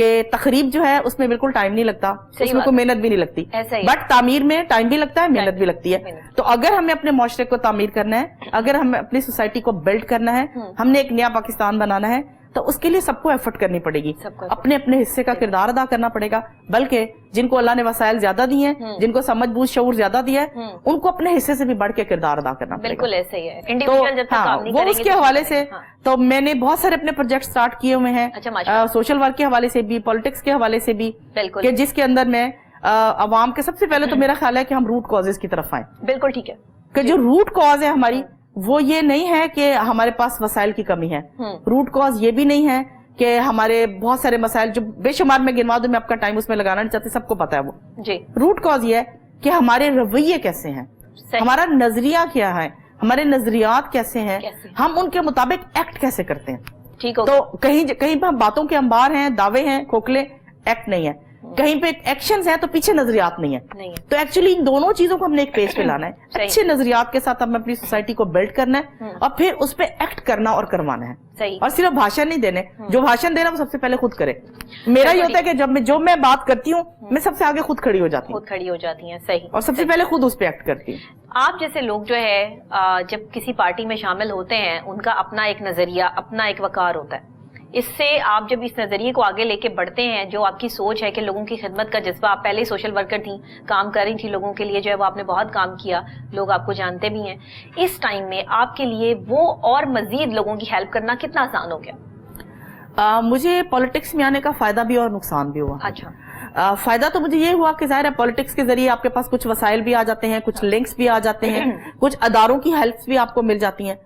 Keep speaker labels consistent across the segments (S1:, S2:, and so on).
S1: کہ تخریب جو ہے اس میں بالکل ٹائم نہیں لگتا, اس میں کوئی محنت بھی نہیں لگتی, بٹ تعمیر میں ٹائم بھی لگتا ہے, محنت بھی لگتی ہے. تو اگر ہمیں اپنے معاشرے کو تعمیر کرنا ہے, اگر ہمیں اپنی سوسائٹی کو بلڈ کرنا ہے, ہم نے ایک نیا پاکستان بنانا ہے, تو اس کے لیے سب کو ایفرٹ کرنی پڑے گی, اپنے اپنے حصے کا کردار ادا کرنا پڑے گا. بلکہ جن کو اللہ نے وسائل زیادہ دی ہیں, جن کو سمجھ بوجھ شعور زیادہ دیا ہے, ان کو اپنے حصے سے بھی بڑھ کے کردار ادا کرنا پڑے گا.
S2: بالکل ایسے ہی ہے.
S1: وہ اس کے حوالے سے تو میں نے بہت سارے اپنے پروجیکٹ سٹارٹ کیے ہوئے ہیں, سوشل ورک کے حوالے سے بھی, پالیٹکس کے حوالے سے بھی, کہ جس کے اندر میں عوام کے سب سے پہلے تو میرا خیال ہے کہ ہم روٹ کازز کی طرف آئیں.
S2: بالکل ٹھیک ہے,
S1: کہ جو روٹ کاز ہے ہماری, وہ یہ نہیں ہے کہ ہمارے پاس وسائل کی کمی ہے. روٹ کاز یہ بھی نہیں ہے کہ ہمارے بہت سارے مسائل جو بے شمار میں گنوا دوں, میں آپ کا ٹائم اس میں لگانا نہیں چاہتی, سب کو پتا ہے وہ.
S2: جی,
S1: روٹ کاز یہ ہے کہ ہمارے رویے کیسے ہیں, ہمارا نظریہ کیا ہے, ہمارے نظریات کیسے ہیں, ہم ان کے مطابق ایکٹ کیسے کرتے ہیں. تو کہیں پہ باتوں کے انبار ہیں, دعوے ہیں, کھوکھلے, ایکٹ نہیں ہے. کہیں پہ ایکشنز ہیں تو پیچھے نظریات نہیں ہے. تو ایکچولی ان دونوں چیزوں کو ہم نے ایک پیج پہ لانا ہے. اچھے نظریات کے ساتھ ہمیں اپنی سوسائٹی کو بلڈ کرنا ہے, اور پھر اس پہ ایکٹ کرنا اور کروانا ہے. اور صرف بھاشن نہیں دینے, جو بھاشن دینا وہ سب سے پہلے خود کرے. میرا یہ ہوتا ہے کہ جو میں بات کرتی ہوں, میں سب سے آگے خود کھڑی ہو جاتی ہوں,
S2: صحیح,
S1: اور سب سے پہلے خود اس پہ ایکٹ کرتی ہوں.
S2: آپ جیسے لوگ جو ہے جب کسی پارٹی میں شامل ہوتے ہیں, ان کا اپنا ایک نظریہ, اپنا ایک وقار ہوتا ہے. اس سے آپ جب اس نظریے کو آگے لے کے بڑھتے ہیں, جو آپ کی سوچ ہے کہ لوگوں کی خدمت کا جذبہ, آپ پہلے سوشل ورکر تھیں, کام کر رہی تھی لوگوں کے لیے, جو ہے وہ آپ نے بہت کام کیا, لوگ آپ کو جانتے بھی ہیں. اس ٹائم میں آپ کے لیے وہ اور مزید لوگوں کی ہیلپ کرنا کتنا آسان ہو گیا؟
S1: مجھے پالیٹکس میں آنے کا فائدہ بھی اور نقصان بھی ہوا.
S2: اچھا,
S1: فائدہ تو مجھے یہ ہوا کہ ظاہر ہے پالیٹکس کے ذریعے آپ کے پاس کچھ وسائل بھی آ جاتے ہیں, کچھ لنکس بھی آ جاتے ہیں, کچھ اداروں کی ہیلپس بھی آپ کو مل جاتی ہیں.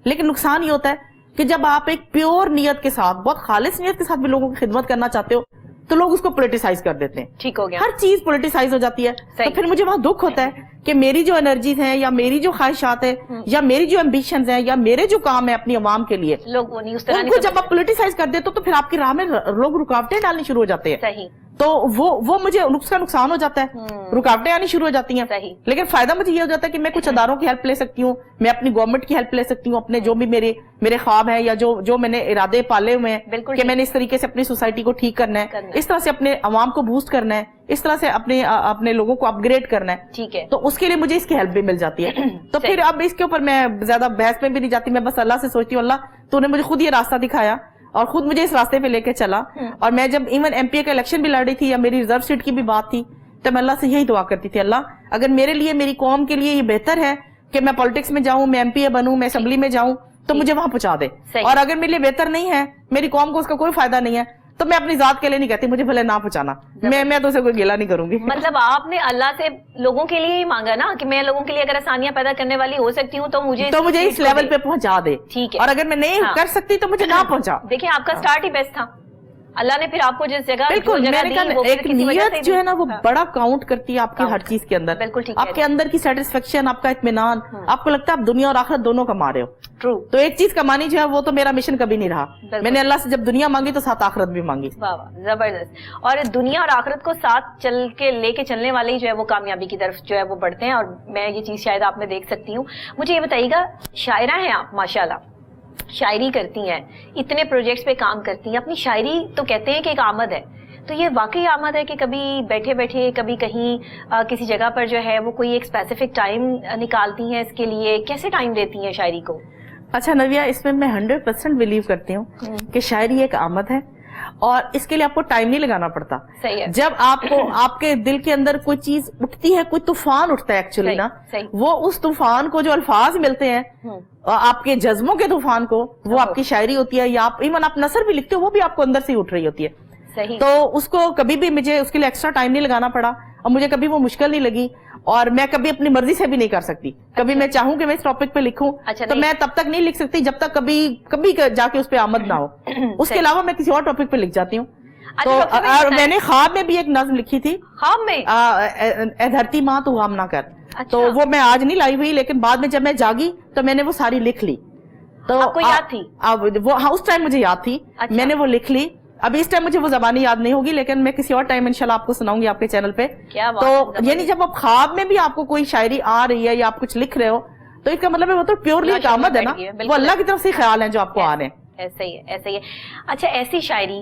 S1: لیکن نقصان یہ ہوتا ہے کہ جب آپ ایک پیور نیت کے ساتھ, بہت خالص نیت کے ساتھ بھی لوگوں کی خدمت کرنا چاہتے ہو, تو لوگ اس کو پولیٹیسائز کر دیتے ہیں.
S2: ٹھیک ہو گیا,
S1: ہر چیز پولیٹیسائز ہو جاتی ہے. تو پھر مجھے وہاں دکھ ہوتا ہے کہ میری جو انرجیز ہیں, یا میری جو خواہشات ہیں, یا میری جو ایمبیشنز ہیں, یا میرے جو کام ہے اپنی عوام کے لیے, ان کو جب آپ پولیٹیسائز کر دیتے ہو, تو پھر آپ کی راہ میں لوگ رکاوٹیں ڈالنی شروع ہو جاتے ہیں. تو وہ مجھے اس کا نقصان ہو جاتا ہے, رکاوٹیں آنی شروع ہو جاتی ہیں. لیکن فائدہ مجھے یہ ہو جاتا ہے کہ میں کچھ اداروں کی ہیلپ لے سکتی ہوں, میں اپنی گورنمنٹ کی ہیلپ لے سکتی ہوں, اپنے جو بھی میرے خواب ہیں, یا جو میں نے ارادے پالے ہوئے ہیں کہ میں نے اس طریقے سے اپنی سوسائٹی کو ٹھیک کرنا ہے, اس طرح سے اپنے عوام کو بوسٹ کرنا ہے, اس طرح سے اپنے لوگوں کو اپ گریڈ کرنا ہے.
S2: ٹھیک ہے,
S1: تو اس کے لیے مجھے اس کی ہیلپ بھی مل جاتی ہے. تو پھر اب اس کے اوپر میں زیادہ بحث میں بھی نہیں جاتی, میں بس اللہ سے سوچتی ہوں, اللہ تو نے مجھے خود یہ راستہ دکھایا اور خود مجھے اس راستے پہ لے کے چلا. اور میں جب ایون ایم پی اے کا الیکشن بھی لڑ رہی تھی, یا میری ریزرو سیٹ کی بھی بات تھی, تو میں اللہ سے یہی دعا کرتی تھی, اللہ اگر میرے لیے, میری قوم کے لیے یہ بہتر ہے کہ میں پالیٹکس میں جاؤں, میں ایم پی اے بنوں, میں اسمبلی میں جاؤں, تو مجھے وہاں پہنچا دے. اور اگر میرے لیے بہتر نہیں ہے, میری قوم کو اس کا کوئی فائدہ نہیں ہے, تو میں اپنی ذات کے لیے نہیں کہتی, مجھے بھلے نہ پہنچانا, میں تو اسے کوئی گیلا نہیں کروں گی.
S2: مطلب آپ نے اللہ سے لوگوں کے لیے ہی مانگا نا, کہ میں لوگوں کے لیے اگر آسانیاں پیدا کرنے والی ہو سکتی ہوں, تو مجھے
S1: اس لیول پہ پہنچا دے.
S2: ٹھیک ہے,
S1: اور اگر میں نہیں کر سکتی تو مجھے نہ پہنچا.
S2: دیکھیں آپ کا سٹارٹ ہی بیسٹ تھا, اللہ نے پھر آپ کو جس جگہ,
S1: بالکل میں نے کہا ایک نیت جو ہے نا وہ بڑا کاؤنٹ کرتی ہے آپ کی ہر چیز کے اندر. آپ کے اندر کی سیٹسفیکشن, آپ کا اطمینان, آپ کو لگتا ہے آپ دنیا اور آخرت دونوں کما رہے ہو.
S2: ٹرو.
S1: تو ایک چیز کمانی جو ہے وہ تو میرا مشن کبھی نہیں رہا. میں نے اللہ سے جب دنیا مانگی تو ساتھ آخرت بھی مانگی.
S2: واہ واہ, زبردست. اور دنیا اور آخرت کو ساتھ چل کے لے کے چلنے والے جو ہے وہ کامیابی کی طرف جو ہے وہ بڑھتے ہیں. اور میں یہ چیز شاید آپ میں دیکھ سکتی ہوں. مجھے یہ بتائیے گا, شاعرہ ہیں آپ ماشاءاللہ, شاعری کرتی ہیں, اتنے پروجیکٹس پہ کام کرتی ہیں, اپنی شاعری تو کہتے ہیں کہ ایک آمد ہے, تو یہ واقعی آمد ہے کہ کبھی بیٹھے بیٹھے, کبھی کہیں کسی جگہ پر جو ہے وہ کوئی ایک اسپیسیفک ٹائم نکالتی ہیں اس کے لیے, کیسے ٹائم دیتی ہیں شاعری کو؟
S1: اچھا نویہ, اس میں 100% بلیو کرتی ہوں کہ شاعری ایک آمد ہے, اور اس کے لیے آپ کو ٹائم نہیں لگانا پڑتا. جب آپ کے دل کے اندر کوئی چیز اٹھتی ہے, کوئی طوفان اٹھتا ہے ایکچولی نا, وہ اس طوفان کو جو الفاظ ملتے ہیں, آپ کے جذبوں کے طوفان کو, وہ آپ کی شاعری ہوتی ہے. یا ایون آپ نثر بھی لکھتے ہو, وہ بھی آپ کو اندر سے اٹھ رہی ہوتی ہے. تو اس کو کبھی بھی مجھے اس کے لیے ایکسٹرا ٹائم نہیں لگانا پڑا, اور مجھے کبھی وہ مشکل نہیں لگی, اور میں کبھی اپنی مرضی سے بھی نہیں کر سکتی. کبھی میں چاہوں کہ میں اس ٹاپک پہ لکھوں, تو میں تب تک نہیں لکھ سکتی جب تک کبھی جا کے اس پہ آمد نہ ہو. اس کے علاوہ میں کسی اور ٹاپک پہ لکھ جاتی ہوں. تو میں نے خواب میں بھی ایک نظم لکھی تھی,
S2: خواب میں,
S1: اے دھرتی ماں تو غم نہ کر. تو وہ میں آج نہیں لائی ہوئی, لیکن بعد میں جب میں جاگی تو میں نے وہ ساری لکھ لی. تو
S2: آپ کو یاد تھی
S1: وہ؟ ہاں, اس ٹائم مجھے یاد تھی, میں نے وہ لکھ لی. ابھی اس ٹائم مجھے وہ زبانی یاد نہیں ہوگی, لیکن میں کسی اور ٹائم انشاءاللہ آپ کو سناؤں گی آپ کے چینل پہ. تو یعنی جب آپ خواب میں بھی آپ کو کوئی شاعری آ رہی ہے, یا آپ کچھ لکھ رہے ہو, تو اس کا مطلب ہے وہ تو پیورلی ایک آمد ہے نا, وہ اللہ کی طرف سے خیال ہیں جو آپ کو آ رہے ہیں.
S2: ایسے ہی ہے, ایسے ہی ہے. اچھا, ایسی شاعری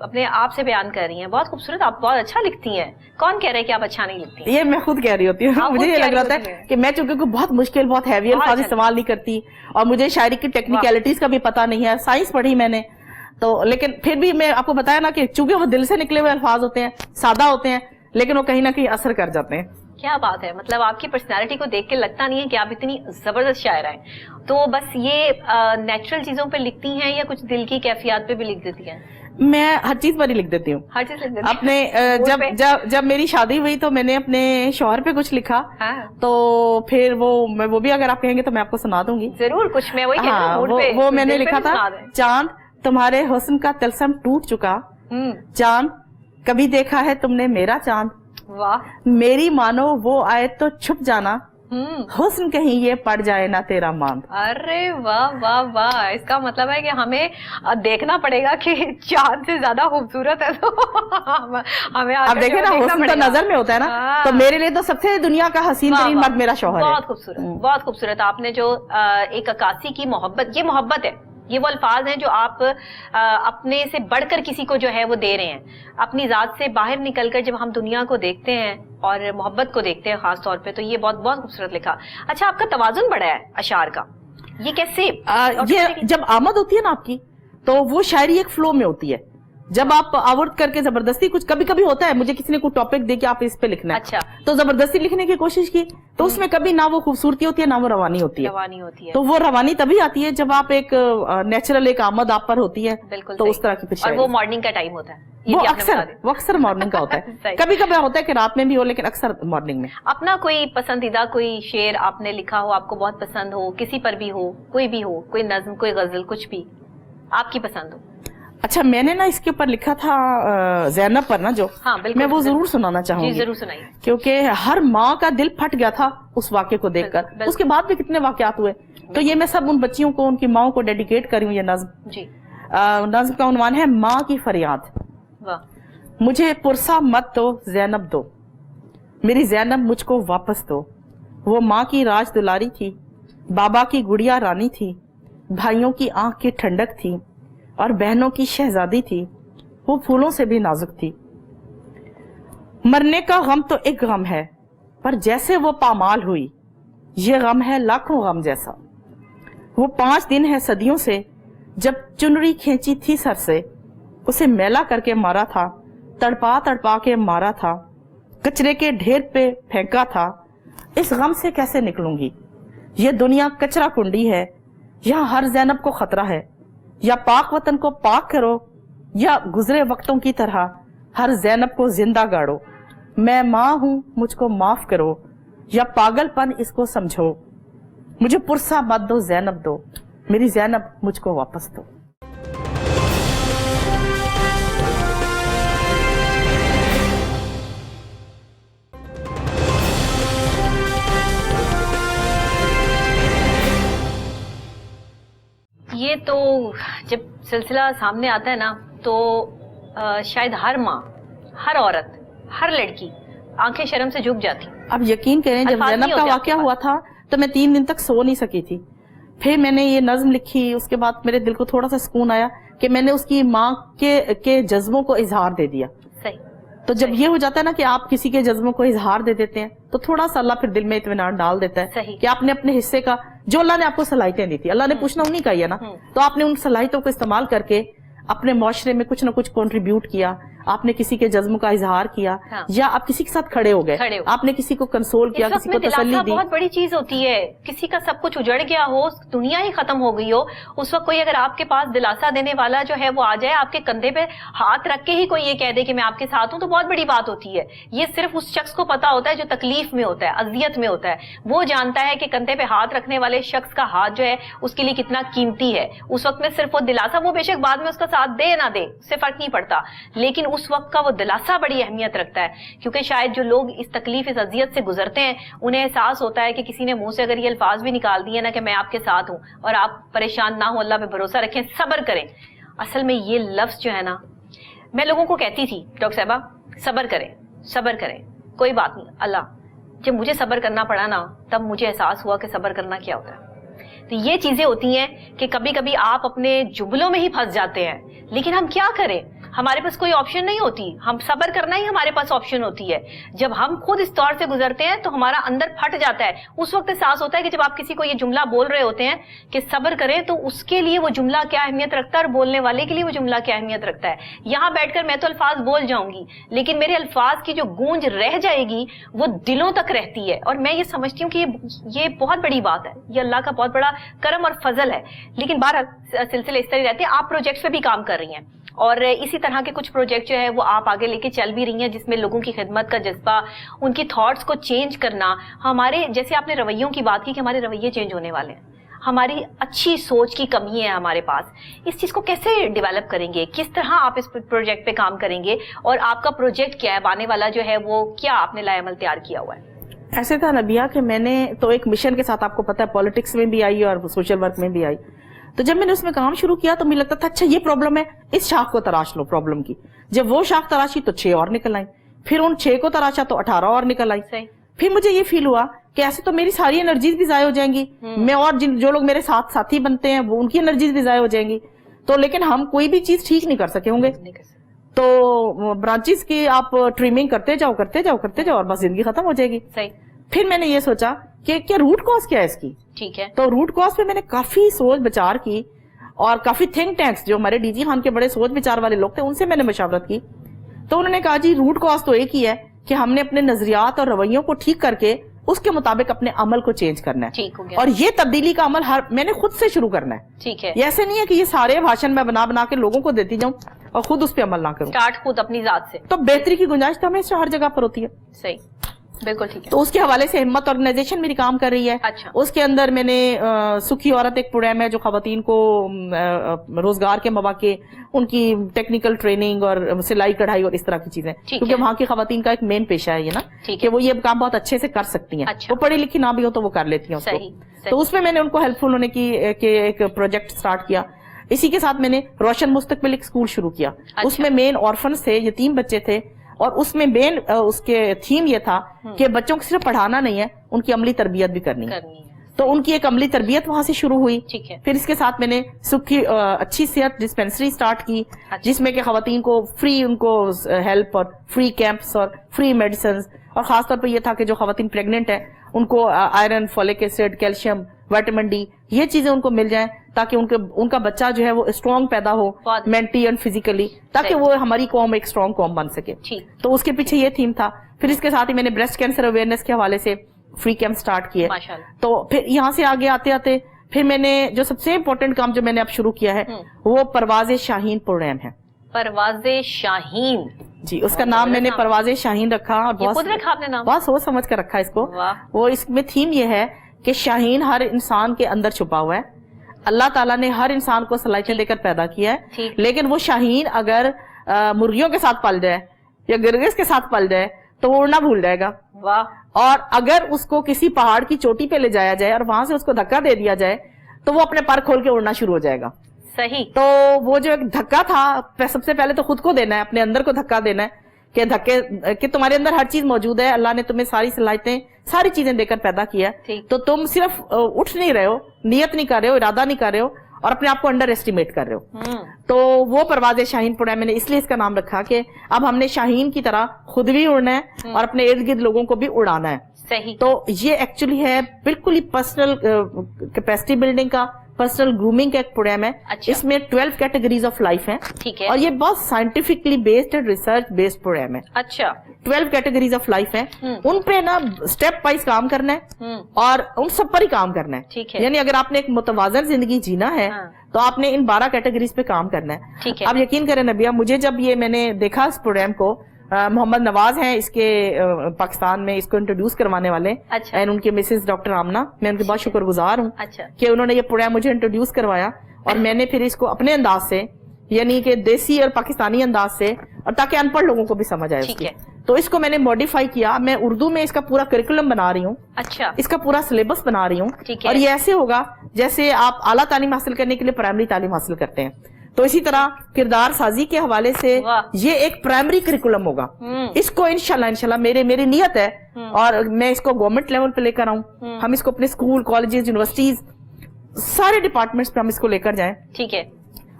S2: اپنے آپ سے بیان کر رہی ہیں, بہت خوبصورت, آپ بہت اچھا لکھتی ہیں. کون کہہ رہا ہے کہ آپ اچھا نہیں لکھتی ہیں؟
S1: یہ میں خود کہہ رہی ہوتی ہوں. مجھے یہ لگ رہا ہے کہ میں چونکہ بہت مشکل, بہت ہیوی الفاظ استعمال نہیں کرتی, اور مجھے شاعری کی ٹیکنیکلٹیز کا بھی پتا نہیں ہے. سائنس پڑھی میں نے تو, لیکن پھر بھی میں آپ کو بتایا نا کہ چونکہ وہ دل سے نکلے ہوئے الفاظ ہوتے ہیں, سادہ ہوتے ہیں, لیکن وہ کہیں نہ کہیں اثر کر جاتے ہیں.
S2: کیا بات ہے, مطلب آپ کی پرسنالٹی کو دیکھ کے لگتا نہیں ہے کہ آپ اتنی زبردست شاعرہ ہیں. تو بس یہ نیچرل چیزوں پہ لکھتی ہیں یا کچھ دل کی کیفیات پہ بھی لکھ دیتی ہیں؟
S1: میں ہر چیز پر ہی لکھ دیتی ہوں.
S2: ہر چیز لکھ دیتی
S1: اپنے جب میری شادی ہوئی تو میں نے اپنے شوہر پہ کچھ لکھا, تو پھر وہ بھی اگر آپ کہیں گے تو میں آپ کو سنا دوں گی.
S2: ضرور, کچھ میں وہی کہہ رہی ہوں,
S1: وہ میں نے لکھا تھا, چاند تمہارے حسن کا تلسم ٹوٹ چکا, چاند کبھی دیکھا ہے تم نے میرا چاند,
S2: واہ,
S1: میری مانو وہ آئے تو چھپ جانا, حسن کہیں یہ پڑ جائے نہ تیرا ماند.
S2: ارے واہ واہ واہ, اس کا مطلب ہے کہ ہمیں دیکھنا پڑے گا کہ چاند سے زیادہ خوبصورت ہے تو ہمیں
S1: اب دیکھیں نا, حسن تو نظر میں ہوتا ہے نا, تو میرے لیے تو سب سے دنیا کا حسین ترین مرد میرا شوہر ہے.
S2: بہت خوبصورت, بہت خوبصورت. آپ نے جو ایک عکاسی کی محبت, یہ محبت ہے, یہ وہ الفاظ ہیں جو آپ اپنے سے بڑھ کر کسی کو جو ہے وہ دے رہے ہیں. اپنی ذات سے باہر نکل کر جب ہم دنیا کو دیکھتے ہیں اور محبت کو دیکھتے ہیں خاص طور پہ, تو یہ بہت بہت خوبصورت لکھا. اچھا, آپ کا توازن بڑا ہے اشعار کا, یہ کیسے؟
S1: یہ جب آمد ہوتی ہے نا آپ کی, تو وہ شاعری ایک فلو میں ہوتی ہے. جب آپ آورت کر کے زبردستی, کچھ کبھی کبھی ہوتا ہے, مجھے کسی نے کوئی ٹاپک دے کے آپ اس پہ لکھنا ہے,
S2: اچھا,
S1: تو زبردستی لکھنے کی کوشش کی, تو اس میں کبھی نہ وہ خوبصورتی ہوتی ہے نہ وہ روانی ہوتی ہے. تو وہ روانی تبھی آتی ہے جب آپ ایک نیچرل ایک آمد آپ پر ہوتی ہے,
S2: بالکل,
S1: تو اس طرح کی.
S2: اور وہ مارننگ کا ٹائم ہوتا ہے,
S1: وہ اکثر مارننگ کا ہوتا ہے. کبھی کبھی ہوتا ہے کہ رات میں بھی ہو, لیکن اکثر مارننگ میں.
S2: اپنا کوئی پسندیدہ کوئی شعر آپ نے لکھا ہو, آپ کو بہت پسند ہو, کسی پر بھی ہو, کوئی بھی ہو, کوئی نظم, کوئی غزل, کچھ بھی آپ کی پسند ہو؟
S1: اچھا, میں نے نا اس کے اوپر لکھا تھا زینب پر نا, جو میں وہ ضرور سنانا چاہوں گی.
S2: ضرور سنائیے.
S1: کیونکہ ہر ماں کا دل پھٹ گیا تھا اس واقعے کو دیکھ کر, اس کے بعد بھی کتنے واقعات ہوئے, تو یہ میں سب ان بچیوں کو, ان کی ماں کو ڈیڈیکیٹ کری ہوں یہ نظم.
S2: جی,
S1: نظم کا عنوان ہے ماں کی فریاد. مجھے پرسا مت دو زینب دو, میری زینب مجھ کو واپس دو. وہ ماں کی راج دلاری تھی, بابا کی گڑیا رانی تھی, بھائیوں کی آنکھ کی ٹھنڈک تھی, اور بہنوں کی شہزادی تھی. وہ پھولوں سے بھی نازک تھی. مرنے کا غم تو ایک غم ہے, پر جیسے وہ پامال ہوئی, یہ غم ہے لاکھوں غم جیسا. وہ 5 دن ہے صدیوں سے, جب چنری کھینچی تھی سر سے, اسے میلا کر کے مارا تھا, تڑپا تڑپا کے مارا تھا, کچرے کے ڈھیر پہ پھینکا تھا. اس غم سے کیسے نکلوں گی, یہ دنیا کچرا کنڈی ہے, یہاں ہر زینب کو خطرہ ہے. یا پاک وطن کو پاک کرو, یا گزرے وقتوں کی طرح ہر زینب کو زندہ گاڑو. میں ماں ہوں, مجھ کو معاف کرو, یا پاگل پن اس کو سمجھو. مجھے پرسا مت دو زینب دو, میری زینب مجھ کو واپس دو.
S2: یہ تو جب سلسلہ سامنے آتا ہے نا, تو شاید ہر ماں, ہر عورت, ہر لڑکی آنکھیں شرم سے جھک جاتی.
S1: اب یقین کریں, جب زینب کا واقعہ ہوا تھا تو میں 3 دن تک سو نہیں سکی تھی. پھر میں نے یہ نظم لکھی, اس کے بعد میرے دل کو تھوڑا سا سکون آیا کہ میں نے اس کی ماں کے جذبوں کو اظہار دے دیا.
S2: صحیح.
S1: تو جب یہ ہو جاتا ہے نا کہ آپ کسی کے جذبوں کو اظہار دے دیتے ہیں, تو تھوڑا سا اللہ پھر دل میں اطمینان ڈال دیتا ہے کہ آپ نے اپنے حصے کا, جو اللہ نے آپ کو صلاحیتیں دی تھی, اللہ نے پوچھنا انہیں کا ہی ہے نا, تو آپ نے ان صلاحیتوں کو استعمال کر کے اپنے معاشرے میں کچھ نہ کچھ کنٹریبیوٹ کیا. آپ نے کسی کے جذبوں کا اظہار کیا, یا آپ کسی کے ساتھ کھڑے ہو گئے, آپ نے کسی کو کنسول کیا, کسی کو تسلی دی.
S2: بہت بڑی چیز ہوتی ہے, کسی کا سب کچھ اجڑ گیا ہو, دنیا ہی ختم ہو گئی ہو, اس وقت کوئی اگر آپ کے پاس دلاسا دینے والا جو ہے وہ آ جائے, آپ کے کندھے پہ ہاتھ رکھ کے ہی کوئی یہ کہہ دے کہ میں آپ کے ساتھ ہوں, تو بہت بڑی بات ہوتی ہے. یہ صرف اس شخص کو پتا ہوتا ہے جو تکلیف میں ہوتا ہے, اذیت میں ہوتا ہے. وہ جانتا ہے کہ کندھے پہ ہاتھ رکھنے والے شخص کا ہاتھ جو ہے اس کے لیے کتنا قیمتی ہے. اس وقت میں صرف وہ دلاسا, وہ بے شک بعد میں اس کا ساتھ دے نہ دے, اس سے فرق نہیں پڑتا, لیکن اس وقت کا وہ دلاسا بڑی اہمیت رکھتا ہے. کیونکہ شاید جو لوگ اس تکلیف, اس اذیت سے گزرتے ہیں, انہیں احساس ہوتا ہے کہ کسی نے منہ سے اگر یہ الفاظ بھی نکال دیے نا کہ میں آپ کے ساتھ ہوں, اور آپ پریشان نہ ہوں, اللہ پہ بھروسہ رکھیں, صبر کریں. اصل میں یہ لفظ جو ہے نا, میں لوگوں کو کہتی تھی, ڈاکٹر صاحبہ صبر کریں, صبر کریں, کوئی بات نہیں. اللہ, جب مجھے صبر کرنا پڑا نا, تب مجھے احساس ہوا کہ صبر کرنا کیا ہوتا ہے. تو یہ چیزیں ہوتی ہیں کہ کبھی کبھی آپ اپنے جملوں میں ہی پھنس جاتے ہیں, لیکن ہم کیا کریں, ہمارے پاس کوئی آپشن نہیں ہوتی, ہم صبر کرنا ہی ہمارے پاس آپشن ہوتی ہے. جب ہم خود اس دور سے گزرتے ہیں تو ہمارا اندر پھٹ جاتا ہے, اس وقت احساس ہوتا ہے کہ جب آپ کسی کو یہ جملہ بول رہے ہوتے ہیں کہ صبر کریں, تو اس کے لیے وہ جملہ کیا اہمیت رکھتا ہے اور بولنے والے کے لیے وہ جملہ کیا اہمیت رکھتا ہے. یہاں بیٹھ کر میں تو الفاظ بول جاؤں گی, لیکن میرے الفاظ کی جو گونج رہ جائے گی وہ دلوں تک رہتی ہے, اور میں یہ سمجھتی ہوں کہ یہ بہت بڑی بات ہے, یہ اللہ کا بہت بڑا کرم اور فضل ہے. لیکن بہرحال سلسلے اس طرح رہتے ہیں. آپ پروجیکٹس پہ بھی کام کر رہی ہیں, اور اسی طرح کے کچھ پروجیکٹ جو ہے وہ آپ آگے لے کے چل بھی رہی ہیں, جس میں لوگوں کی خدمت کا جذبہ, ان کی تھاٹس کو چینج کرنا, ہمارے جیسے آپ نے رویوں کی بات کی کہ ہمارے رویے چینج ہونے والے ہیں, ہماری اچھی سوچ کی کمی ہے ہمارے پاس, اس چیز کو کیسے ڈیولپ کریں گے, کس طرح آپ اس پروجیکٹ پہ کام کریں گے, اور آپ کا پروجیکٹ کیا ہے, آنے والا جو ہے وہ کیا آپ نے لائے عمل تیار کیا ہوا ہے؟
S1: ایسے تھا نبیہ کہ میں نے تو ایک مشن کے ساتھ, آپ کو پتا ہے پالیٹکس میں بھی آئی اور سوشل ورک میں بھی آئی, تو جب میں نے اس میں کام شروع کیا تو مجھے لگتا تھا اچھا یہ پرابلم ہے, اس شاخ کو تراش لو پرابلم کی. جب وہ شاخ تراشی تو 6 اور نکل آئی, پھر ان 6 کو تراشا تو 18 اور نکل آئی. پھر مجھے یہ فیل ہوا کہ ایسے تو میری ساری انرجیز بھی ضائع ہو جائیں گی, میں اور جو لوگ میرے ساتھ ساتھی بنتے ہیں وہ ان کی انرجیز بھی ضائع ہو جائیں گی, تو لیکن ہم کوئی بھی چیز ٹھیک نہیں کر سکے ہوں گے. تو برانچز کی آپ ٹریمنگ کرتے جاؤ اور بس زندگی ختم ہو جائے گی. پھر میں نے یہ سوچا کہ کیا روٹ کاز کیا ہے اس کی.
S2: ٹھیک ہے,
S1: تو روٹ کاز پہ میں نے کافی سوچ بچار کی, اور کافی تھنک ٹینکس جو ہمارے ڈی جی خان کے بڑے سوچ بچار والے لوگ تھے ان سے میں نے مشاورت کی. تو انہوں نے کہا جی روٹ کاز تو ایک ہی ہے کہ ہم نے اپنے نظریات اور رویوں کو ٹھیک کر کے اس کے مطابق اپنے عمل کو چینج کرنا ہے, اور یہ تبدیلی کا عمل میں نے خود سے شروع کرنا ہے.
S2: ٹھیک ہے,
S1: یہ ایسے نہیں ہے کہ یہ سارے بھاشن میں بنا کے لوگوں کو دیتی جاؤں اور خود اس پہ عمل نہ کروں.
S2: سٹارٹ خود اپنی ذات سے,
S1: تو بہتری کی گنجائش تو ہمیں ہر جگہ پر ہوتی ہے.
S2: صحیح, بالکل ٹھیک ہے.
S1: تو اس کے حوالے سے ہمت آرگنائزیشن میری کام کر رہی ہے.
S2: اچھا.
S1: اس کے اندر میں نے سکھی عورت ایک پروگرام ہے جو خواتین کو روزگار کے مواقع, ان کی ٹیکنیکل ٹریننگ اور سلائی کڑھائی اور اس طرح کی چیزیں, کیونکہ وہاں کی خواتین کا ایک مین پیشہ ہے یہ نا کہ وہ یہ کام بہت اچھے سے کر سکتی ہیں. وہ پڑھی لکھی نہ بھی ہو تو وہ کر لیتی ہیں اس کو. تو اس میں نے ان کو ہیلپ فل ہونے کی ایک پروجیکٹ سٹارٹ کیا. اسی کے ساتھ میں نے روشن مستقبل ایک اسکول شروع کیا. اس میں مین آرفنز تھے, یتیم بچے تھے, اور اس میں مین اس کے تھیم یہ تھا کہ بچوں کو صرف پڑھانا نہیں ہے, ان کی عملی تربیت بھی کرنی ہے. تو ان کی ایک عملی تربیت وہاں سے شروع ہوئی. پھر اس کے ساتھ میں نے سکھی اچھی صحت ڈسپینسری سٹارٹ کی, جس میں کہ خواتین کو فری ان کو ہیلپ اور فری کیمپس اور فری میڈیسنز, اور خاص طور پہ یہ تھا کہ جو خواتین پریگننٹ ہیں ان کو iron, folic acid, calcium, vitamin D, یہ چیزیں ان کو مل جائیں تاکہ ان کا بچہ جو ہے وہ اسٹرانگ پیدا ہو مینٹلی اینڈ فزیکلی, تاکہ وہ ہماری قوم ایک اسٹرانگ قوم بن سکے. تو اس کے پیچھے یہ تھیم تھا. پھر اس کے ساتھ ہی میں نے بریسٹ کینسر اویئرنیس کے حوالے سے فری کیمپ سٹارٹ کیے. تو پھر یہاں سے آگے آتے پھر میں نے جو سب سے امپورٹنٹ کام جو میں نے اب شروع کیا ہے وہ پرواز شاہین پروگرام ہے.
S2: پرواز شاہین,
S1: جی اس کا نام میں نے پرواز شاہین رکھا, بہت سوچ سمجھ کر رکھا اس کو. وہ اس میں تھیم یہ ہے کہ شاہین ہر انسان کے اندر چھپا ہوا ہے. اللہ تعالیٰ نے ہر انسان کو صلاحیتیں دے کر پیدا کیا ہے, لیکن وہ شاہین اگر مرغیوں کے ساتھ پل جائے یا گرگس کے ساتھ پل جائے تو وہ اڑنا بھول جائے گا. اور اگر اس کو کسی پہاڑ کی چوٹی پہ لے جایا جائے اور وہاں سے اس کو دھکا دے دیا جائے تو وہ اپنے پر کھول کے اڑنا شروع ہو جائے گا.
S2: صحیح.
S1: تو وہ جو ایک دھکا تھا, سب سے پہلے تو خود کو دینا ہے, اپنے اندر کو دھکا دینا ہے کہ تمہارے اندر ہر چیز موجود ہے, اللہ نے تمہیں ساری صلاحیتیں ساری چیزیں دے کر پیدا کیا, تو تم صرف اٹھ نہیں رہے ہو, نیت نہیں کر رہے ہو, ارادہ نہیں کر رہے ہو, اور اپنے آپ کو انڈر ایسٹیمیٹ کر رہے ہو. تو وہ پرواز شاہین پروگرام میں نے اس لیے اس کا نام رکھا کہ اب ہم نے شاہین کی طرح خود بھی اڑنا ہے اور اپنے ارد گرد لوگوں کو بھی اڑانا ہے.
S2: صحیح.
S1: تو یہ ایکچولی ہے بالکل ہی پرسنل کیپیسٹی بلڈنگ کا, پرسنل گرومنگ کا ایک پروگرام ہے. اس میں 12 کیٹیگریز آف لائف ہیں, اور یہ بہت scientifically based and research based programme ہے.
S2: اچھا.
S1: 12 کیٹیگریز آف لائف ہیں, ان پہ نا سٹیپ وائز کام کرنا ہے اور ان سب پر ہی کام کرنا ہے. یعنی اگر آپ نے ایک متوازن زندگی جینا ہے تو آپ نے ان 12 کیٹیگریز پہ کام کرنا ہے. آپ یقین کریں نبیہ, مجھے جب یہ میں نے دیکھا اس پروگرام کو, محمد نواز ہیں اس کے پاکستان میں اس کو انٹروڈیوس کروانے والے, اینڈ ان کے مسز ڈاکٹر آمنہ, میں ان کے بہت شکر گزار ہوں کہ انہوں نے یہ پروگرام مجھے انٹروڈیوس کروایا, اور میں نے پھر اس کو اپنے انداز سے, یعنی کہ دیسی اور پاکستانی انداز سے, اور تاکہ ان پڑھ لوگوں کو بھی سمجھ آئے اس کی, تو اس کو میں نے موڈیفائی کیا. میں اردو میں اس کا پورا کریکولم بنا رہی ہوں, اس کا پورا سلیبس بنا رہی ہوں, اور یہ ایسے ہوگا جیسے آپ اعلیٰ تعلیم حاصل کرنے کے لیے پرائمری تعلیم حاصل کرتے ہیں. تو اسی طرح کردار سازی کے حوالے سے یہ ایک پرائمری کریکولم ہوگا. اس کو انشاءاللہ میری نیت ہے, اور میں اس کو گورنمنٹ لیول پہ لے کر آؤں, ہم اس کو اپنے اسکول, کالجز, یونیورسٹیز, سارے ڈپارٹمنٹس پہ ہم اس کو لے کر جائیں.
S2: ٹھیک ہے.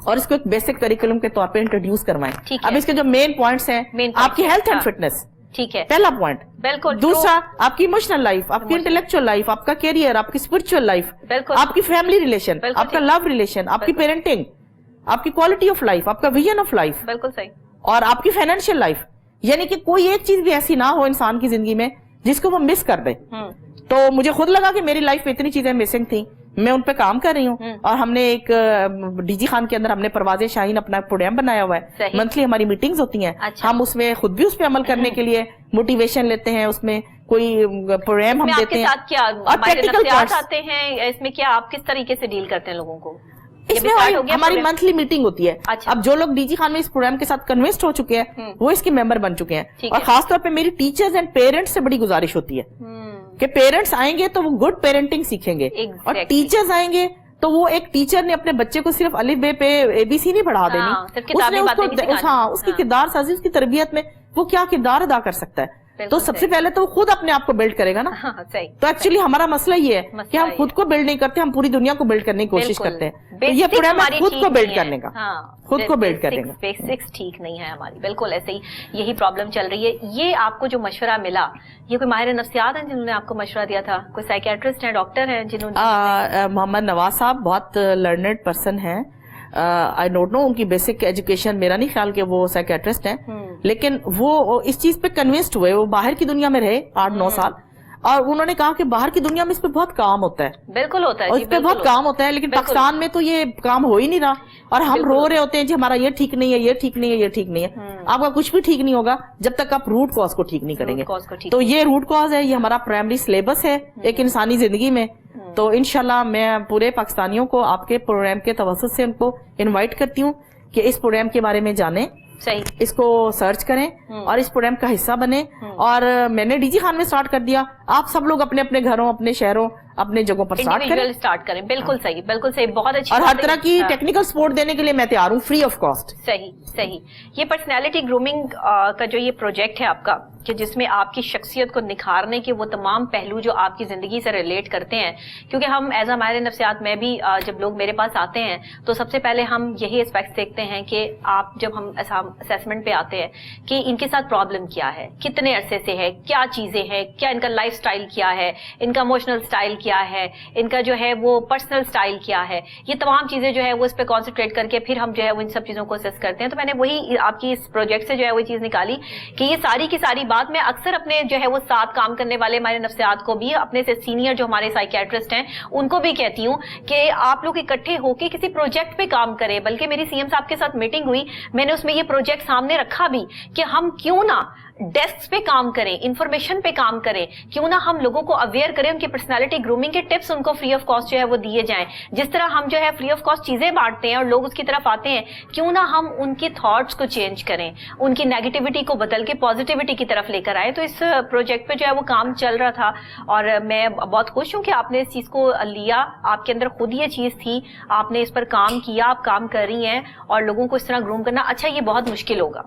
S1: اور اس کو ایک بیسک کریکولم کے طور پہ انٹروڈیوس کروائیں.
S2: ٹھیک ہے.
S1: اب اس کے جو مین پوائنٹس ہیں آپ کی ہیلتھ اینڈ فٹنس,
S2: ٹھیک ہے,
S1: پہلا پوائنٹ.
S2: بالکل.
S1: دوسرا آپ کی ایموشنل لائف, آپ کی انٹلیکچوئل لائف, آپ کا کیریئر, آپ کی اسپرچل لائف, آپ کی فیملی ریلیشن, آپ کا لو ریلیشن, آپ کی پیرنٹنگ, آپ کی کوالٹی آف لائف, آپ کا ویژن آف لائف,
S2: بالکل صحیح,
S1: اور آپ کی فائنینشیل لائف. یعنی کہ کوئی ایک چیز بھی ایسی نہ ہو انسان کی زندگی میں جس کو وہ مس کر دے. تو مجھے خود لگا کہ میری لائف میں اتنی چیزیں مسنگ تھیں, میں ان پہ کام کر رہی ہوں. اور ہم نے ایک ڈی جی خان کے اندر ہم نے پرواز شاہین اپنا پروگرام بنایا ہوا ہے. منتھلی ہماری میٹنگز ہوتی ہیں. ہم اس میں خود بھی اس پہ عمل کرنے کے لیے موٹیویشن لیتے ہیں, اس میں کوئی پروگرام ہم دیتے ہیں.
S2: اور پریکٹیکل پارٹس آتے ہیں اس میں, کیا آپ کس طریقے سے ڈیل کرتے ہیں لوگوں کو؟
S1: اس میں ہماری منتھلی میٹنگ ہوتی ہے. اب جو لوگ ڈی جی خان میں اس پروگرام کے ساتھ کنوینسڈ ہو چکے ہیں وہ اس کے ممبر بن چکے ہیں. اور خاص طور پہ میری ٹیچرز اینڈ پیرنٹس سے بڑی گزارش ہوتی ہے کہ پیرنٹس آئیں گے تو وہ گڈ پیرنٹنگ سیکھیں گے, اور ٹیچرز آئیں گے تو وہ ایک ٹیچر نے اپنے بچے کو صرف الف بے پہ اے بی سی نہیں پڑھا دینی, اس نے اس کی کردار سازی, اس کی تربیت میں وہ کیا کردار ادا کر سکتا ہے. تو سب سے پہلے تو وہ خود اپنے آپ کو بلڈ کرے گا نا. تو ایکچولی ہمارا مسئلہ یہ ہے کہ ہم خود کو بلڈ نہیں کرتے, ہم پوری دنیا کو بلڈ کرنے کی کوشش کرتے ہیں. یہ پروگرام ہے خود کو بلڈ کرنے کا, خود کو بلڈ کرنے کا.
S2: بیسکس ٹھیک نہیں ہے ہماری, بالکل ایسے ہی یہی پرابلم چل رہی ہے. یہ آپ کو جو مشورہ ملا, یہ کوئی ماہر نفسیات ہیں جنہوں نے آپ کو مشورہ دیا تھا, کوئی سائیکیٹرسٹ ہیں, ڈاکٹر ہیں جنہوں نے؟
S1: محمد نواز صاحب بہت لرنڈ پرسن ہیں. آئی ڈونٹ نو ان کی بیسک ایجوکیشن, میرا نہیں خیال کہ وہ سائیکیٹرسٹ ہیں, لیکن وہ اس چیز پہ کنوینسڈ ہوئے. وہ باہر کی دنیا میں رہے 8-9 سال, اور انہوں نے کہا کہ باہر کی دنیا میں اس پہ بہت کام ہوتا ہے.
S2: بالکل ہوتا ہے,
S1: اس پہ بہت کام ہوتا ہے, لیکن پاکستان میں تو یہ کام ہو ہی نہیں رہا. اور ہم رو رہے ہوتے ہیں جی ہمارا یہ ٹھیک نہیں ہے, یہ ٹھیک نہیں ہے, یہ ٹھیک نہیں ہے. آپ کا کچھ بھی ٹھیک نہیں ہوگا جب تک آپ روٹ کاز کو ٹھیک نہیں کریں گے. تو یہ روٹ کاز ہے, یہ ہمارا پرائمری سلیبس ہے ایک انسانی زندگی میں. تو انشاءاللہ میں پورے پاکستانیوں کو آپ کے پروگرام کے توسط سے ان کو انوائٹ کرتی ہوں کہ اس پروگرام کے بارے میں جانیں, اس کو سرچ کریں اور اس پروگرام کا حصہ بنیں. اور میں نے ڈی جی خان میں سٹارٹ کر دیا, آپ سب لوگ اپنے اپنے گھروں, اپنے شہروں, اپنے جگہوں پر
S2: سٹارٹ کریں. بالکل صحیح, بالکل صحیح, بہت اچھی.
S1: اور ہر طرح کی ٹیکنیکل سپورٹ دینے کے لیے میں تیار ہوں, فری آف کاسٹ.
S2: صحیح صحیح. یہ پرسنالٹی گرومنگ کا جو یہ پروجیکٹ ہے آپ کا, کہ جس میں آپ کی شخصیت کو نکھارنے کے وہ تمام پہلو جو آپ کی زندگی سے ریلیٹ کرتے ہیں, کیونکہ ہم ایز اے ماہر نفسیات میں بھی جب لوگ میرے پاس آتے ہیں تو سب سے پہلے ہم یہی ایسپیکٹس دیکھتے ہیں کہ آپ جب ہم اسیسمنٹ پہ آتے ہیں کہ ان کے ساتھ پرابلم کیا ہے, کتنے عرصے سے ہے, کیا چیزیں ہیں, کیا ان کا لائف سٹائل کیا ہے, ان کا ایموشنل سٹائل کیا ہے, ان کا جو ہے وہ پرسنل سٹائل کیا ہے. یہ تمام چیزیں جو ہے وہ اس پہ کانسنٹریٹ کر کے پھر ہم جو ہے وہ ان سب چیزوں کو اسیس کرتے ہیں. تو میں نے وہی آپ کی اس پروجیکٹ سے جو ہے وہ چیز نکالی کہ یہ ساری کی ساری بات میں اکثر اپنے جو ہے وہ ساتھ کام کرنے والے ہمارے نفسیات کو بھی, اپنے سے سینئر جو ہمارے سائیکیٹرسٹ ہیں ان کو بھی کہتی ہوں کہ آپ لوگ اکٹھے ہو کے کسی پروجیکٹ پہ کام کریں. بلکہ میری سی ایم صاحب کے ساتھ میٹنگ ہوئی, میں نے اس میں یہ پروجیکٹ سامنے رکھا بھی کہ ہم کیوں نہ ڈیسک پہ کام کریں, انفارمیشن پہ کام کریں, کیوں نہ ہم لوگوں کو اویئر کریں, ان کی پرسنالٹی گرومنگ کے ٹپس ان کو فری آف کاسٹ جو ہے وہ دیے جائیں. جس طرح ہم جو ہے فری آف کاسٹ چیزیں بانٹتے ہیں اور لوگ اس کی طرف آتے ہیں, کیوں نہ ہم ان کی تھاٹس کو چینج کریں, ان کی نیگیٹیوٹی کو بدل کے پازیٹیوٹی کی طرف لے کر آئے. تو اس پروجیکٹ پہ جو ہے وہ کام چل رہا تھا, اور میں بہت خوش ہوں کہ آپ نے اس چیز کو لیا. آپ کے اندر خود یہ چیز تھی, آپ نے اس پر کام کیا, آپ کام کر رہی ہیں, اور لوگوں کو اس طرح گروم کرنا, اچھا یہ بہت مشکل ہوگا.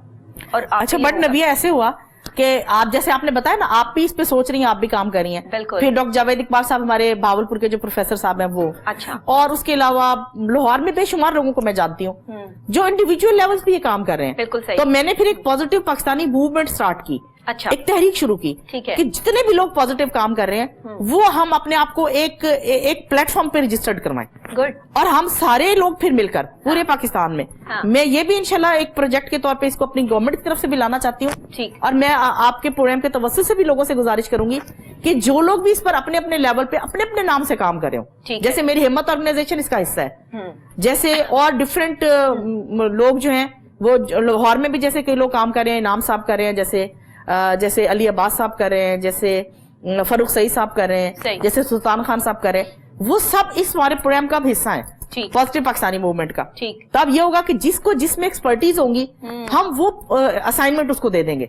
S2: اور
S1: اچھا بٹ نبیہ ایسے ہوا کہ آپ جیسے آپ نے بتایا نا, آپ بھی اس پہ سوچ رہی ہیں, آپ بھی کام کر رہی ہیں. پھر ڈاکٹر جاوید اقبال صاحب ہمارے بھاولپور کے جو پروفیسر صاحب ہیں وہ,
S2: اچھا,
S1: اور اس کے علاوہ لاہور میں بے شمار لوگوں کو میں جانتی ہوں جو انڈیویجول لیولز پہ یہ کام کر رہے ہیں.
S2: بالکل صحیح.
S1: تو میں نے پھر ایک پازیٹیو پاکستانی موومنٹ سٹارٹ کی,
S2: اچھا,
S1: ایک تحریک شروع کی کہ جتنے بھی لوگ پازیٹیو کام کر رہے ہیں وہ ہم اپنے آپ کو ایک پلیٹ فارم پہ رجسٹرڈ کروائیں.
S2: گڈ.
S1: اور ہم سارے لوگ پھر مل کر پورے پاکستان میں, میں یہ بھی انشاءاللہ ایک پروجیکٹ کے طور پہ اس کو اپنی گورنمنٹ کی طرف سے بھی لانا چاہتی ہوں. اور میں آپ کے پروگرام کے توسط سے بھی لوگوں سے گزارش کروں گی کہ جو لوگ بھی اس پر اپنے اپنے لیول پہ اپنے اپنے نام سے کام کر رہے ہوں, جیسے میری ہمت آرگنائزیشن اس کا حصہ ہے, جیسے اور ڈفرینٹ لوگ جو ہیں وہ لاہور میں بھی جیسے کئی لوگ کام کر رہے ہیں, انعام صاحب کر رہے ہیں, جیسے علی عباس صاحب کر رہے ہیں, جیسے فاروق سعید صاحب کر رہے ہیں, جیسے سلطان خان صاحب کر رہے ہیں, وہ سب اس ہمارے پروگرام کا حصہ ہیں پازیٹیو پاکستانی موومنٹ کا. تو اب یہ ہوگا کہ جس میں ایکسپرٹیز ہوں گی ہم وہ اسائنمنٹ اس کو دے دیں گے,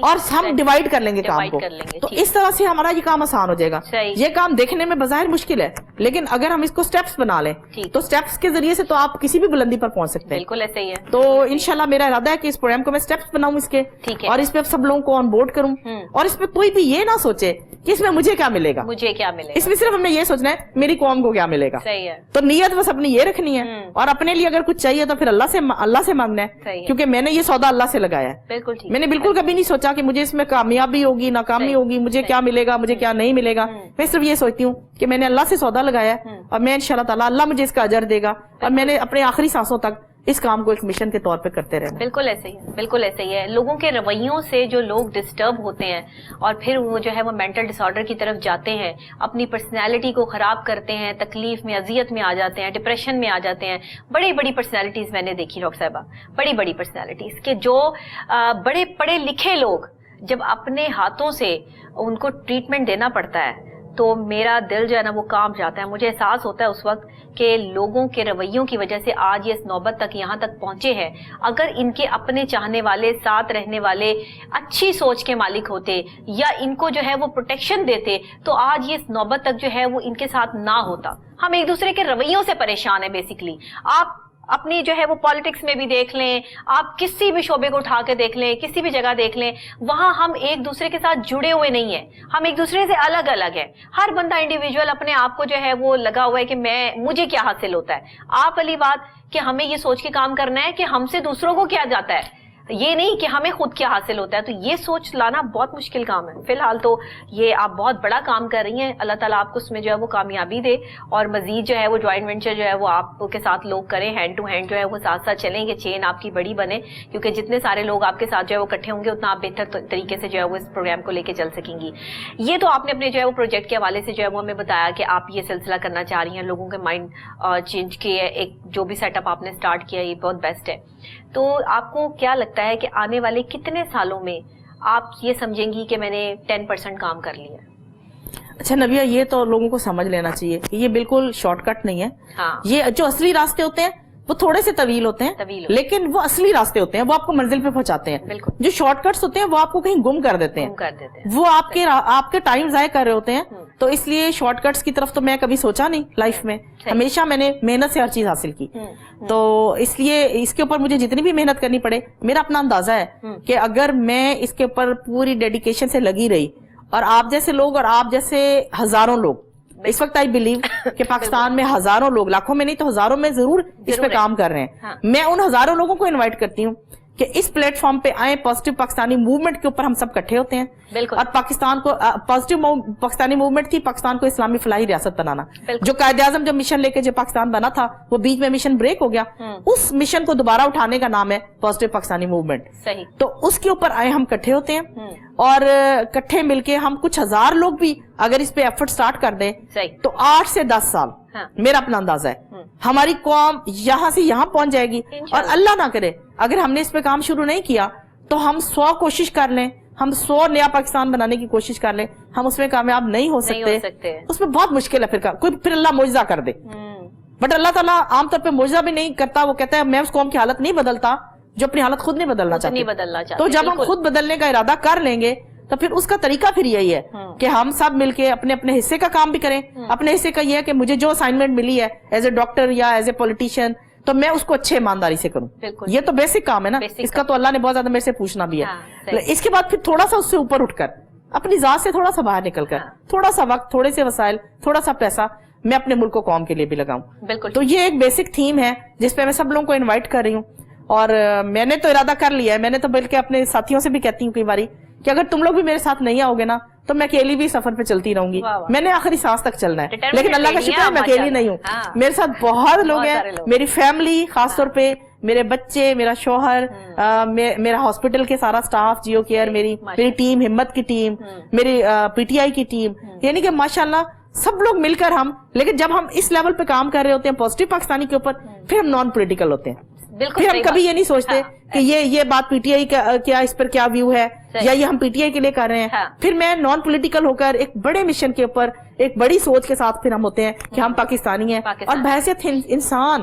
S1: اور ہم ڈیوائڈ کر لیں گے کام کو. تو اس طرح سے ہمارا یہ کام آسان ہو جائے گا. یہ کام دیکھنے میں بظاہر مشکل ہے, لیکن اگر ہم اس کو سٹیپس بنا لیں تو سٹیپس کے ذریعے سے تو آپ کسی بھی بلندی پر پہنچ سکتے ہیں.
S2: بالکل ایسے ہی ہے.
S1: تو انشاءاللہ میرا ارادہ ہے کہ اس پروگرام کو میں سٹیپس بناؤں اس کے, اور اس پہ سب لوگوں کو آن بورڈ کروں, اور اس پہ کوئی بھی یہ نہ سوچے کہ اس میں مجھے کیا ملے گا,
S2: مجھے کیا ملے گا.
S1: اس میں صرف ہم نے یہ سوچنا ہے میری قوم کو کیا ملے گا.
S2: صحیح ہے.
S1: تو نیت وہ اپنی یہ رکھنی ہے اور اپنے لیے اگر کچھ چاہیے تو پھر اللہ سے مانگنا ہے, کیونکہ میں نے یہ سودا اللہ سے لگایا ہے.
S2: بالکل
S1: میں نے بالکل کبھی نہیں سوچا کہ مجھے اس میں کامیابی ہوگی ناکامی ہوگی, مجھے کیا ملے گا مجھے کیا نہیں ملے گا. میں صرف یہ سوچتی ہوں کہ میں نے اللہ سے سودا لگایا ہے اور میں انشاءاللہ تعالیٰ اللہ مجھے اس کا اجر دے گا, اور میں نے اپنے آخری سانسوں تک اس کام کو ایک مشن کے طور پہ کرتے رہنا.
S2: بالکل ایسے ہی ہے, بالکل ایسے ہی ہے. لوگوں کے رویوں سے جو لوگ ڈسٹرب ہوتے ہیں اور پھر وہ جو ہے وہ مینٹل ڈس آرڈر کی طرف جاتے ہیں, اپنی پرسنالٹی کو خراب کرتے ہیں, تکلیف میں اذیت میں آ جاتے ہیں, ڈپریشن میں آ جاتے ہیں. بڑی بڑی پرسنالٹیز میں نے دیکھی ڈاکٹر صاحبہ, بڑی بڑی پرسنالٹیز کہ جو بڑے پڑھے لکھے لوگ جب اپنے ہاتھوں سے ان کو ٹریٹمنٹ دینا پڑتا ہے تو میرا دل جو ہے نا وہ کانپ جاتا ہے. مجھے احساس ہوتا ہے اس وقت کہ لوگوں کے رویوں کی وجہ سے آج یہ اس نوبت تک یہاں تک پہنچے ہیں. اگر ان کے اپنے چاہنے والے, ساتھ رہنے والے اچھی سوچ کے مالک ہوتے یا ان کو جو ہے وہ پروٹیکشن دیتے تو آج یہ اس نوبت تک جو ہے وہ ان کے ساتھ نہ ہوتا. ہم ایک دوسرے کے رویوں سے پریشان ہیں بیسیکلی. آپ اپنی جو ہے وہ پالیٹکس میں بھی دیکھ لیں, آپ کسی بھی شعبے کو اٹھا کے دیکھ لیں, کسی بھی جگہ دیکھ لیں, وہاں ہم ایک دوسرے کے ساتھ جڑے ہوئے نہیں ہیں, ہم ایک دوسرے سے الگ الگ ہیں. ہر بندہ انڈیویجول اپنے آپ کو جو ہے وہ لگا ہوا ہے کہ مجھے کیا حاصل ہوتا ہے. آپ والی بات کہ ہمیں یہ سوچ کے کام کرنا ہے کہ ہم سے دوسروں کو کیا جاتا ہے, یہ نہیں کہ ہمیں خود کیا حاصل ہوتا ہے. تو یہ سوچ لانا بہت مشکل کام ہے. فی الحال تو یہ آپ بہت بڑا کام کر رہی ہیں, اللہ تعالیٰ آپ کو اس میں جو ہے وہ کامیابی دے اور مزید جو ہے وہ جوائنٹ وینچر جو ہے وہ آپ کے ساتھ لوگ کریں, ہینڈ ٹو ہینڈ جو ہے وہ ساتھ ساتھ چلیں, کہ چین آپ کی بڑی بنے, کیونکہ جتنے سارے لوگ آپ کے ساتھ جو ہے وہ اکٹھے ہوں گے اتنا آپ بہتر طریقے سے جو ہے وہ اس پروگرام کو لے کے چل سکیں گی. یہ تو آپ نے اپنے جو ہے وہ پروجیکٹ کے حوالے سے جو ہے وہ ہمیں بتایا کہ آپ یہ سلسلہ کرنا چاہ رہی ہیں, لوگوں کے مائنڈ چینج کے ایک جو بھی سیٹ اپ آپ نے اسٹارٹ کیا یہ بہت بیسٹ ہے. تو آپ کو کیا لگتا ہے کہ آنے والے کتنے سالوں میں آپ یہ سمجھیں گی کہ میں نے 10% کام کر لیا؟
S1: اچھا نبیہ, یہ تو لوگوں کو سمجھ لینا چاہیے کہ یہ بالکل شارٹ کٹ نہیں ہے. یہ جو اصلی راستے ہوتے ہیں وہ تھوڑے سے طویل ہوتے ہیں, لیکن وہ اصلی راستے ہوتے ہیں, وہ آپ کو منزل پہ پہنچاتے ہیں. جو شارٹ کٹس ہوتے ہیں وہ آپ کو کہیں گم کر دیتے ہیں, وہ آپ کے ٹائم ضائع کر رہے ہوتے ہیں. تو اس لیے شارٹ کٹس کی طرف تو میں کبھی سوچا نہیں لائف میں, ہمیشہ میں نے محنت سے ہر چیز حاصل کی. تو اس لیے اس کے اوپر مجھے جتنی بھی محنت کرنی پڑے, میرا اپنا اندازہ ہے کہ اگر میں اس کے اوپر پوری ڈیڈیکیشن سے لگی رہی, اور آپ جیسے لوگ اور آپ جیسے ہزاروں لوگ, اس وقت آئی بلیو کہ پاکستان میں ہزاروں لوگ, لاکھوں میں نہیں تو ہزاروں میں ضرور اس پہ کام کر رہے ہیں. میں ان ہزاروں لوگوں کو انوائٹ کرتی ہوں کہ اس پلیٹ فارم پہ آئیں, پازیٹیو پاکستانی موومنٹ کے اوپر ہم سب اکٹھے ہوتے ہیں. اور پاکستان کو پازیٹیو پاکستانی موومنٹ تھی پاکستان کو اسلامی فلاحی ریاست بنانا. جو قائد اعظم جو مشن لے کے جو پاکستان بنا تھا وہ بیچ میں مشن بریک ہو گیا, اس مشن کو دوبارہ اٹھانے کا نام ہے پازیٹیو پاکستانی موومنٹ. تو اس کے اوپر آئے ہم اکٹھے ہوتے ہیں, اور اکٹھے مل کے ہم کچھ ہزار لوگ بھی اگر اس پہ ایفرٹ سٹارٹ کر دیں تو 8 سے 10 سال میرا اپنا اندازہ ہے ہماری قوم یہاں سے یہاں پہنچ جائے گی. اور اللہ نہ کرے اگر ہم نے اس پہ کام شروع نہیں کیا تو ہم 100 کوشش کر لیں, ہم 100 نیا پاکستان بنانے کی کوشش کر لیں, ہم اس میں کامیاب نہیں ہو سکتے. اس میں بہت مشکل ہے, پھر اللہ معجزہ کر دے. بٹ اللہ تعالیٰ عام طور پہ معجزہ بھی نہیں کرتا, وہ کہتا ہے میں اس قوم کی حالت نہیں بدلتا جو اپنی حالت خود نہیں بدلنا چاہتے. تو جب ہم خود بدلنے کا ارادہ کر لیں گے تو پھر اس کا طریقہ پھر یہی ہے کہ ہم سب مل کے اپنے اپنے حصے کا کام بھی کریں. اپنے حصے کا یہ ہے کہ مجھے جو اسائنمنٹ ملی ہے ایز اے ڈاکٹر یا ایز اے پولیٹیشین تو میں اس کو اچھے ایمانداری سے کروں. یہ تو بیسک کام ہے نا, اس کا تو اللہ نے بہت زیادہ میرے سے پوچھنا بھی ہے. اس کے بعد پھر تھوڑا سا اس سے اوپر اٹھ کر اپنی ذات سے تھوڑا سا باہر نکل کر تھوڑا سا وقت, تھوڑے سے وسائل, تھوڑا سا پیسہ میں اپنے ملک و قوم کے لیے بھی لگاؤں. تو یہ ایک بیسک تھیم ہے جس پہ میں سب لوگوں کو انوائٹ کر رہی ہوں. اور میں نے تو ارادہ کر لیا ہے, میں نے تو بلکہ اپنے ساتھیوں سے بھی کہتی ہوں کئی باری کہ اگر تم لوگ بھی میرے ساتھ نہیں آؤ گے نا تو میں اکیلی بھی سفر پہ چلتی رہوں گی. میں نے آخری سانس تک چلنا ہے, لیکن اللہ کا شکر ہے میں اکیلی نہیں ہوں, میرے ساتھ بہت لوگ ہیں. میری فیملی, خاص طور پہ میرے بچے, میرا شوہر, میرا ہاسپٹل کے سارا سٹاف, جیو کیئر, میری ٹیم, ہمت کی ٹیم, میری پی ٹی آئی کی ٹیم, یعنی کہ ماشاءاللہ سب لوگ مل کر ہم. لیکن جب ہم اس لیول پہ کام کر رہے ہوتے ہیں پازیٹیو پاکستانی کے اوپر, پھر ہم نان پولیٹیکل ہوتے ہیں. پھر ہم کبھی یہ نہیں سوچتے کہ یہ بات پی ٹی آئی کیا اس پر کیا ویو ہے یا یہ ہم پی ٹی آئی کے لیے کر رہے ہیں. پھر میں نان پولیٹیکل ہو کر ایک بڑے مشن کے اوپر ایک بڑی سوچ کے ساتھ پھر ہم ہوتے ہیں کہ ہم پاکستانی ہیں, اور بحیثیت انسان